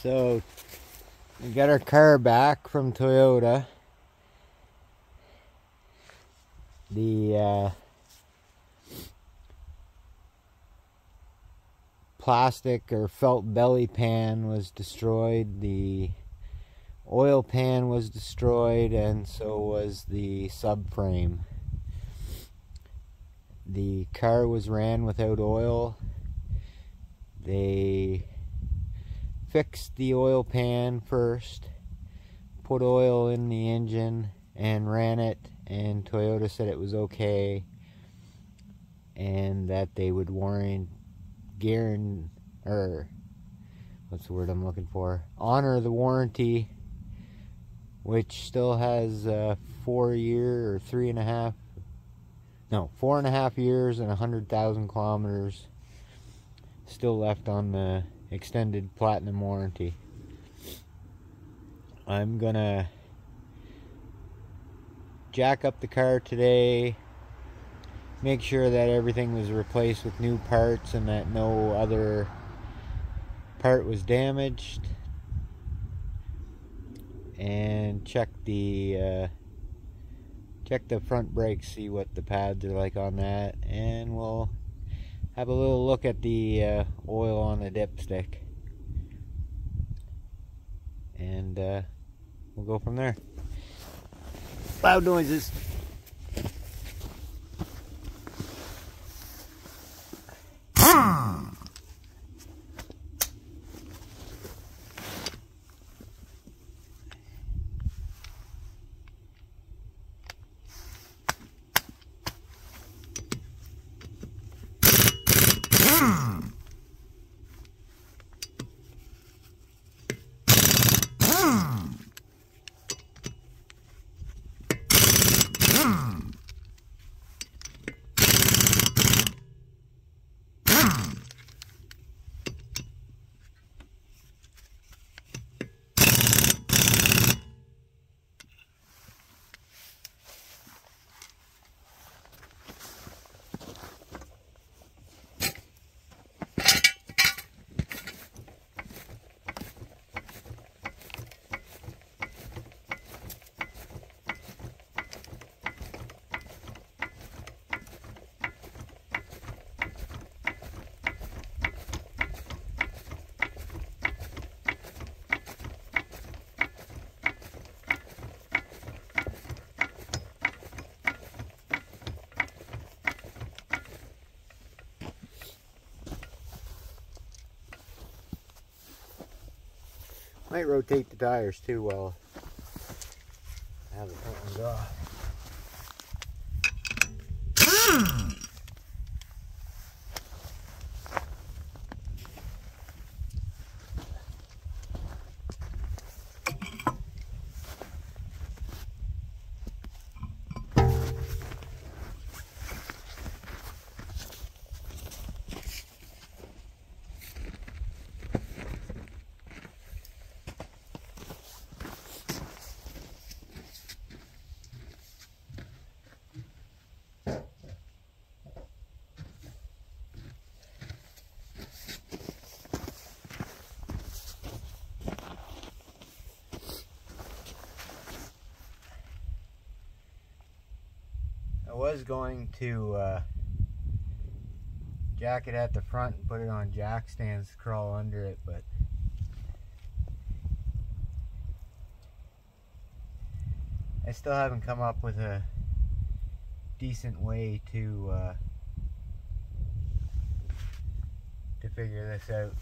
So we got our car back from Toyota. The plastic or felt belly pan was destroyed. The oil pan was destroyed, and so was the subframe. The car was ran without oil. They fixed the oil pan first, put oil in the engine and ran it, and Toyota said it was okay and that they would honor the warranty, which still has 4 year or 4.5 years and 100,000 kilometers still left on the extended platinum warranty. I'm gonna jack up the car today, make sure that everything was replaced with new parts and that no other part was damaged, and check the front brakes, see what the pads are like on that, and we'll have a little look at the oil on the dipstick, and we'll go from there. Loud noises. Might rotate the tires too while I have the front ones off. I was going to jack it at the front and put it on jack stands to crawl under it, but I still haven't come up with a decent way to figure this out.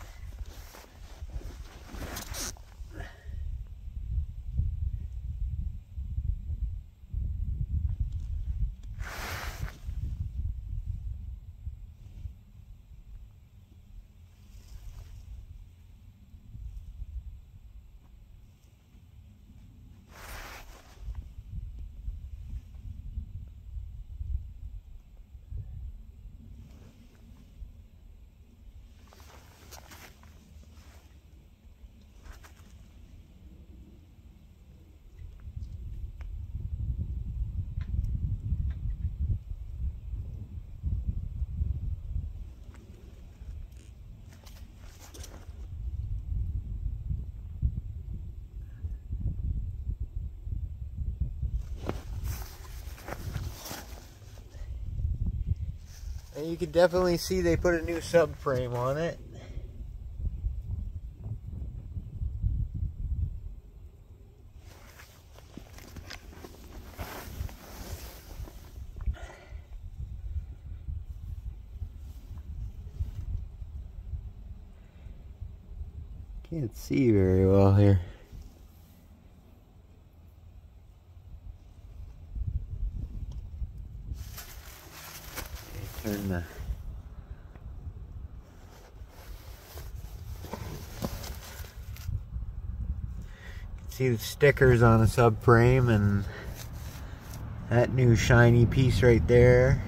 And you can definitely see they put a new subframe on it. Can't see very well here. Okay, turn the see the stickers on the subframe and that new shiny piece right there.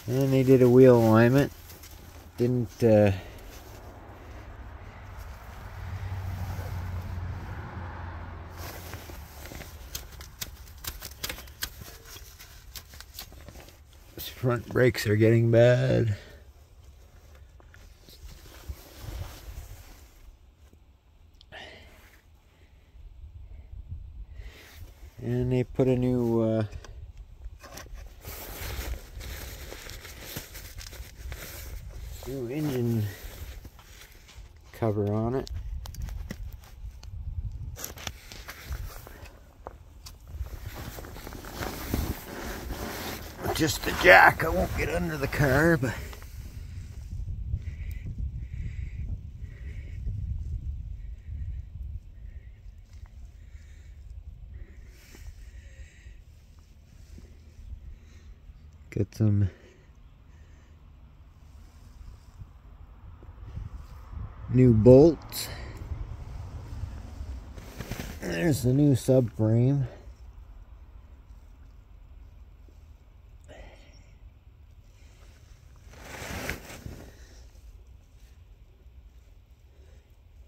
And they did a wheel alignment. Didn't this front brakes are getting bad. And they put a new engine cover on it. Just the jack, I won't get under the car, but got some new bolts. There's the new subframe.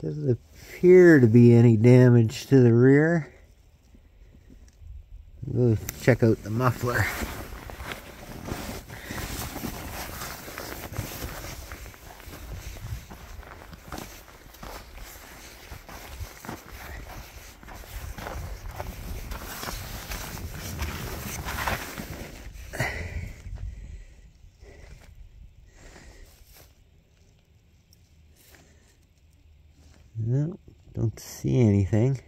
Doesn't appear to be any damage to the rear. We'll check out the muffler. No, don't see anything.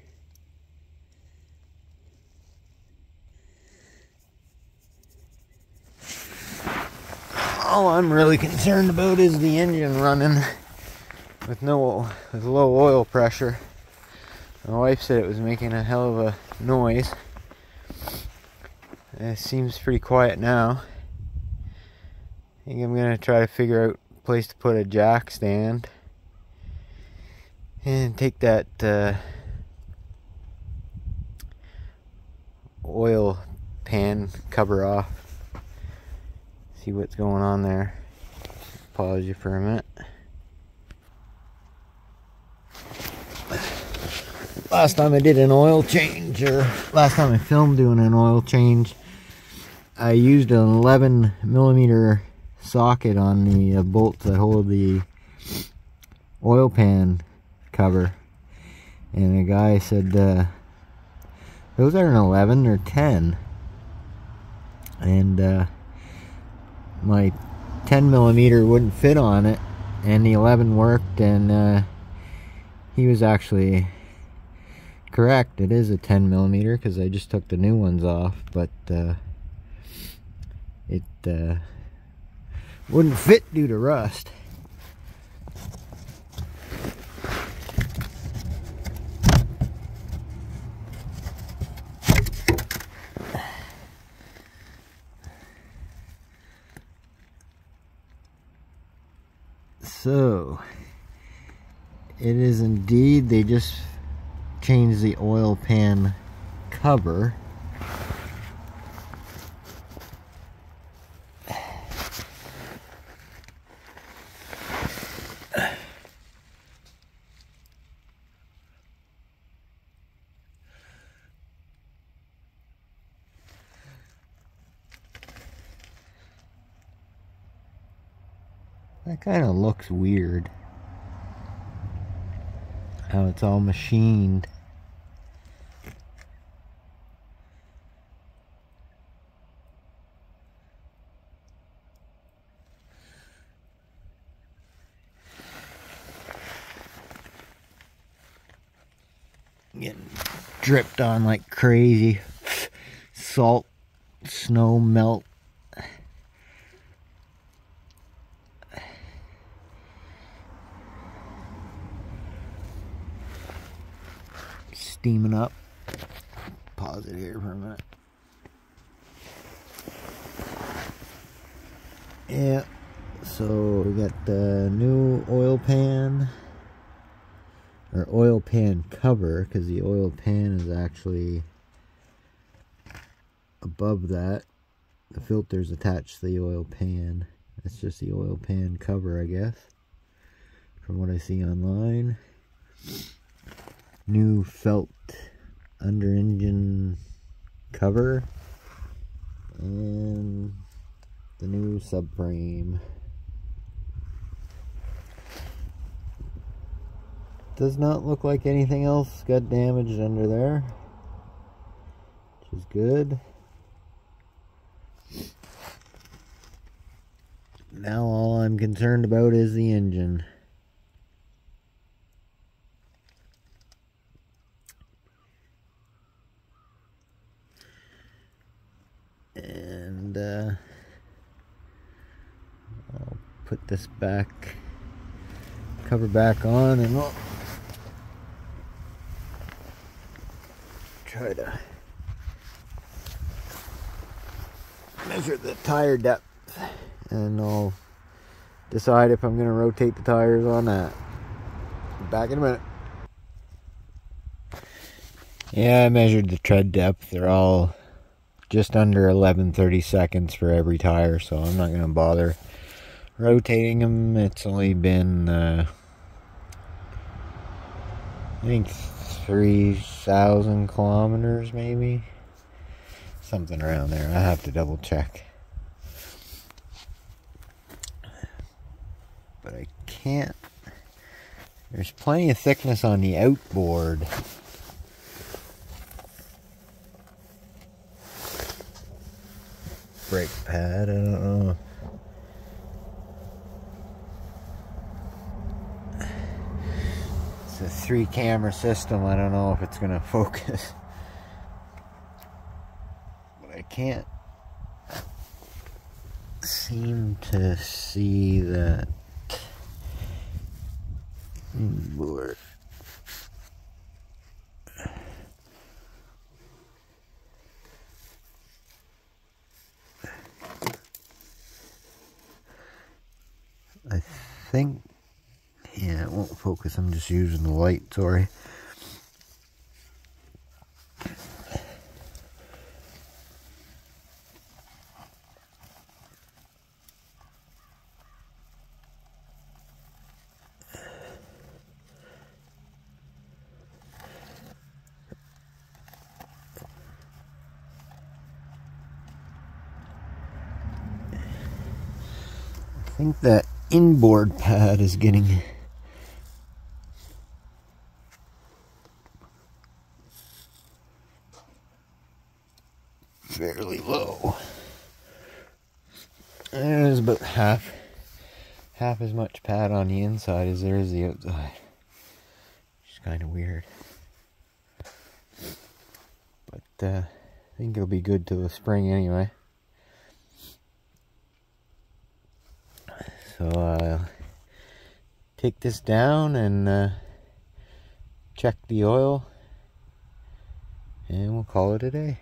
All I'm really concerned about is the engine running with low oil pressure. My wife said it was making a hell of a noise. It seems pretty quiet now. I think I'm gonna try to figure out a place to put a jack stand and take that oil pan cover off. See what's going on there. Pause you for a minute. Last time I did an oil change, or last time I filmed doing an oil change, I used an 11mm socket on the bolts that hold the oil pan cover, and the guy said those are an 11 or 10, and my 10mm wouldn't fit on it, and the 11 worked, and he was actually correct. It is a 10mm because I just took the new ones off, but it wouldn't fit due to rust. So it is indeed, they just changed the oil pan cover. That kind of looks weird, how it's all machined. Getting dripped on like crazy. Salt, snow melt. Steaming up. Pause it here for a minute. Yeah, so we got the new oil pan, or oil pan cover, because the oil pan is actually above that. The filter's attached to the oil pan. That's just the oil pan cover, I guess, from what I see online. New felt under engine cover, and the new subframe. Does not look like anything else got damaged under there, which is good. Now all I'm concerned about is the engine. And I'll put this cover back on, and we'll try to measure the tire depth, and I'll decide if I'm going to rotate the tires on that. Back in a minute. Yeah, I measured the tread depth. They're all just under 11/32 for every tire, so I'm not going to bother rotating them. It's only been I think 3,000 kilometers, maybe something around there. I have to double check, but I can't. There's plenty of thickness on the outboard. Brake pad, I don't know. It's a 3-camera system. I don't know if it's gonna focus, but I can't seem to see that board. I think, yeah, it won't focus. I'm just using the light, sorry. I think that inboard pad is getting fairly low. There's about half as much pad on the inside as there is the outside, which is kind of weird, but I think it'll be good till the spring anyway. So I'll take this down and check the oil, and we'll call it a day.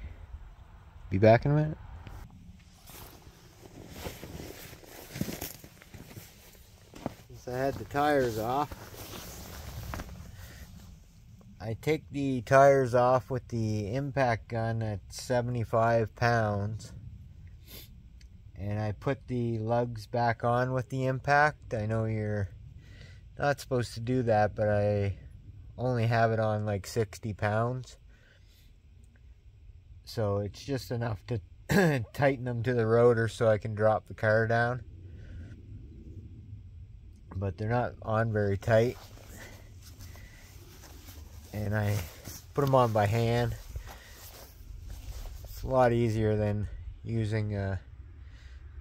Be back in a minute. Since I had the tires off, I take the tires off with the impact gun at 75 pounds. And I put the lugs back on with the impact. I know you're not supposed to do that, but I only have it on like 60 pounds. So it's just enough to tighten them to the rotor so I can drop the car down. But they're not on very tight. And I put them on by hand. It's a lot easier than using a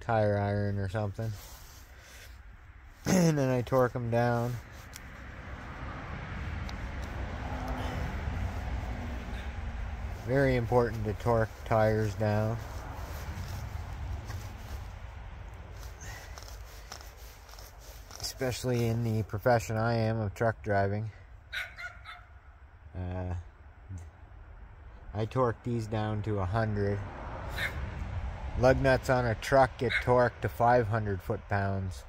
tire iron or something. And then I torque them down. very important to torque tires down. Especially in the profession I am of truck driving. I torque these down to 100. Lug nuts on a truck get torqued to 500 foot-pounds.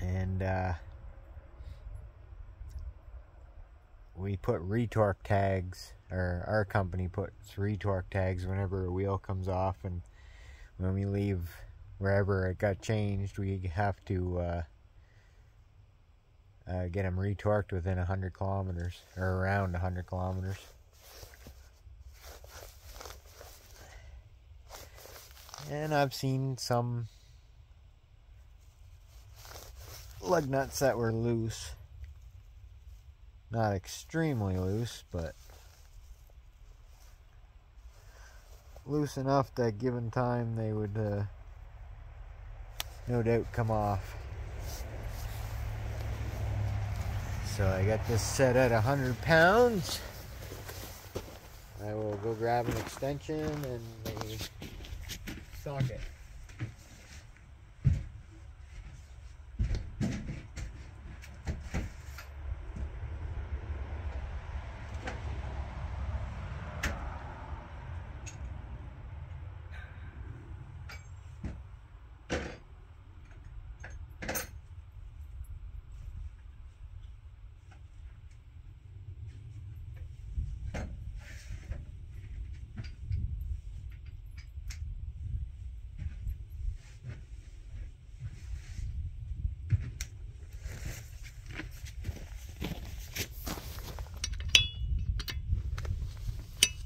And we put retorque tags, or our company puts retorque tags whenever a wheel comes off, and when we leave wherever it got changed, we have to get them retorqued within 100 kilometers, or around 100 kilometers. And I've seen some lug nuts that were loose. Not extremely loose, but loose enough that given time they would no doubt come off. So I got this set at 100 pounds. I will go grab an extension and a socket.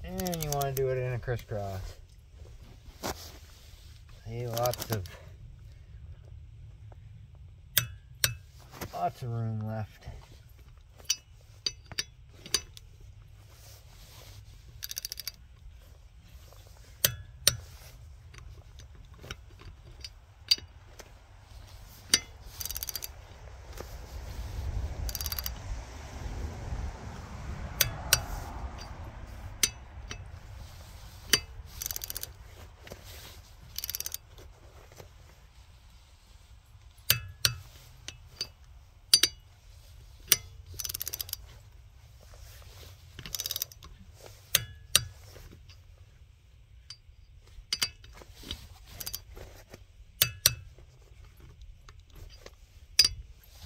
And you want to do it in a crisscross. See, lots of room left.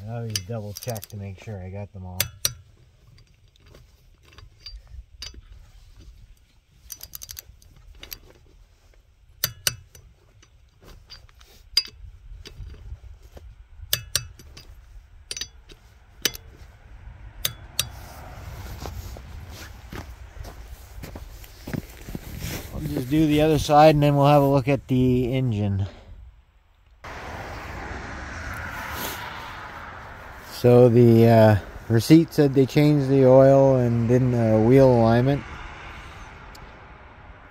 I always double check to make sure I got them all. I'll just do the other side and then we'll have a look at the engine. So the receipt said they changed the oil and did wheel alignment,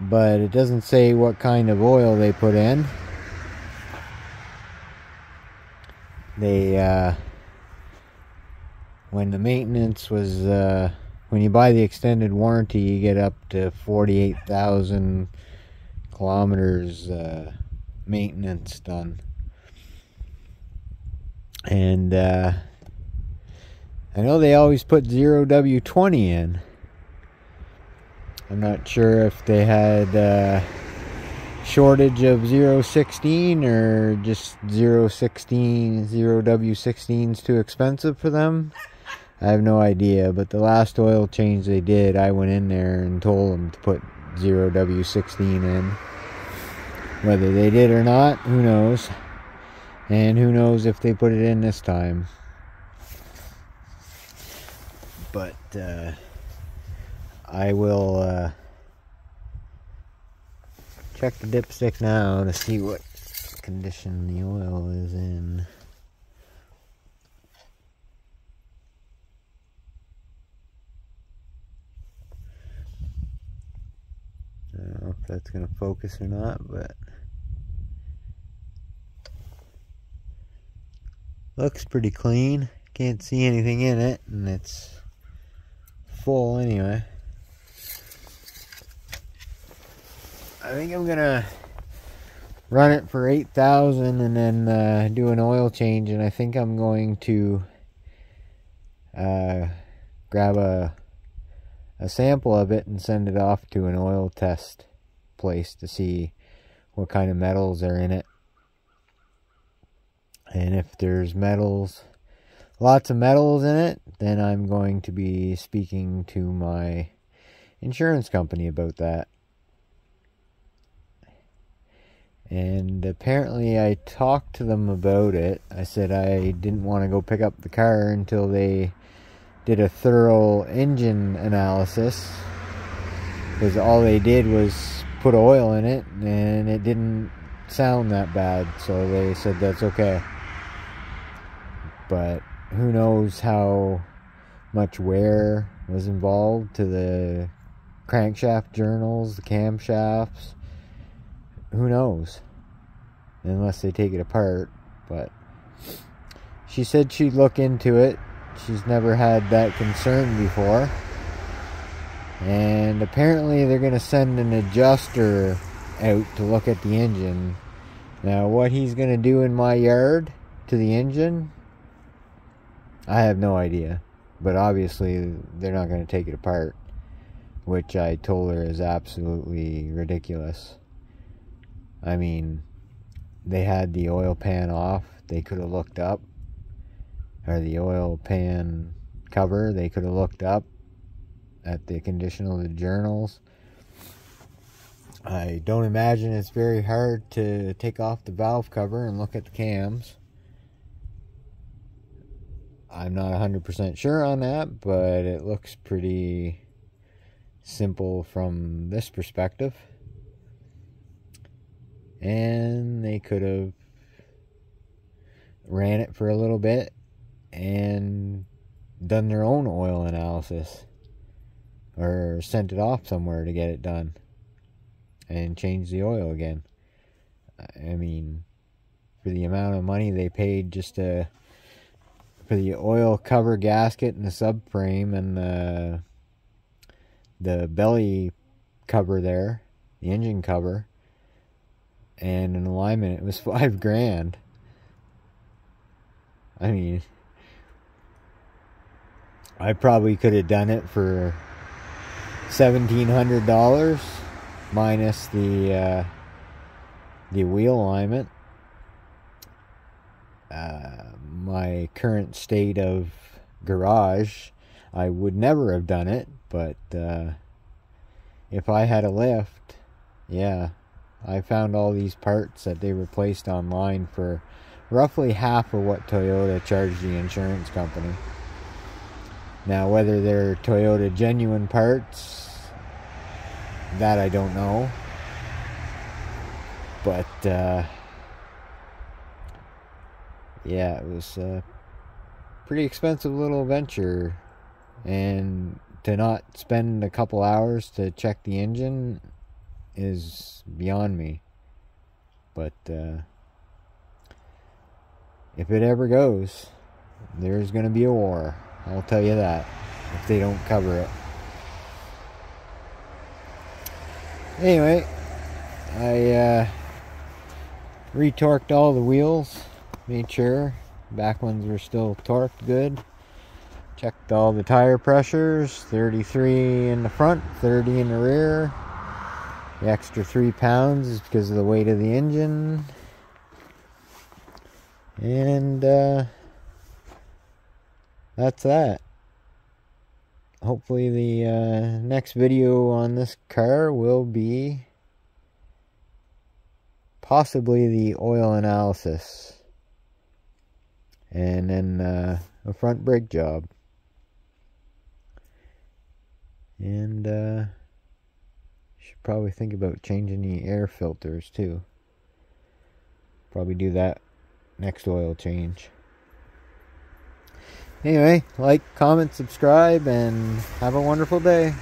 but it doesn't say what kind of oil they put in. They when the maintenance was when you buy the extended warranty, you get up to 48,000 kilometers maintenance done, and I know they always put 0W20 in. I'm not sure if they had shortage of 016 or just 0W16's too expensive for them. I have no idea, but the last oil change they did, I went in there and told them to put 0W16 in. Whether they did or not, who knows? And who knows if they put it in this time. But I will check the dipstick now to see what condition the oil is in. I don't know if that's going to focus or not, but looks pretty clean. Can't see anything in it, and it's full anyway. I think I'm gonna run it for 8,000 and then do an oil change, and I think I'm going to grab a sample of it and send it off to an oil test place to see what kind of metals are in it. And if there's metals, lots of metals in it, then I'm going to be speaking to my insurance company about that. And apparently I talked to them about it. I said I didn't want to go pick up the car until they did a thorough engine analysis, because all they did was put oil in it and it didn't sound that bad, so they said that's okay. But who knows how much wear was involved to the crankshaft journals, the camshafts. Who knows, unless they take it apart. But she said she'd look into it. She's never had that concern before. And apparently they're going to send an adjuster out to look at the engine. Now what he's going to do in my yard to the engine, I have no idea. But obviously they're not going to take it apart, which I told her is absolutely ridiculous. I mean, they had the oil pan off. They could have looked up. Or the oil pan cover, they could have looked up at the condition of the journals. I don't imagine it's very hard to take off the valve cover and look at the cams. I'm not 100% sure on that, but it looks pretty simple from this perspective. And they could have ran it for a little bit and done their own oil analysis, or sent it off somewhere to get it done and change the oil again. I mean, for the amount of money they paid just for the oil cover gasket and the subframe and the belly cover there, the engine cover, and an alignment, it was $5,000. I mean, I probably could have done it for $1,700 minus the wheel alignment. My current state of garage, I would never have done it, but if I had a lift, yeah, I found all these parts that they replaced online for roughly half of what Toyota charged the insurance company. Now, whether they're Toyota genuine parts, that I don't know. But, yeah, it was a pretty expensive little venture. And to not spend a couple hours to check the engine is beyond me. But, if it ever goes, there's going to be a war. I'll tell you that, if they don't cover it. Anyway, I retorqued all the wheels, made sure back ones were still torqued good. Checked all the tire pressures, 33 in the front, 30 in the rear. The extra 3 pounds is because of the weight of the engine. And that's that. Hopefully the next video on this car will be possibly the oil analysis, and then a front brake job, and should probably think about changing the air filters too. Probably do that next oil change. Anyway, like, comment, subscribe, and have a wonderful day.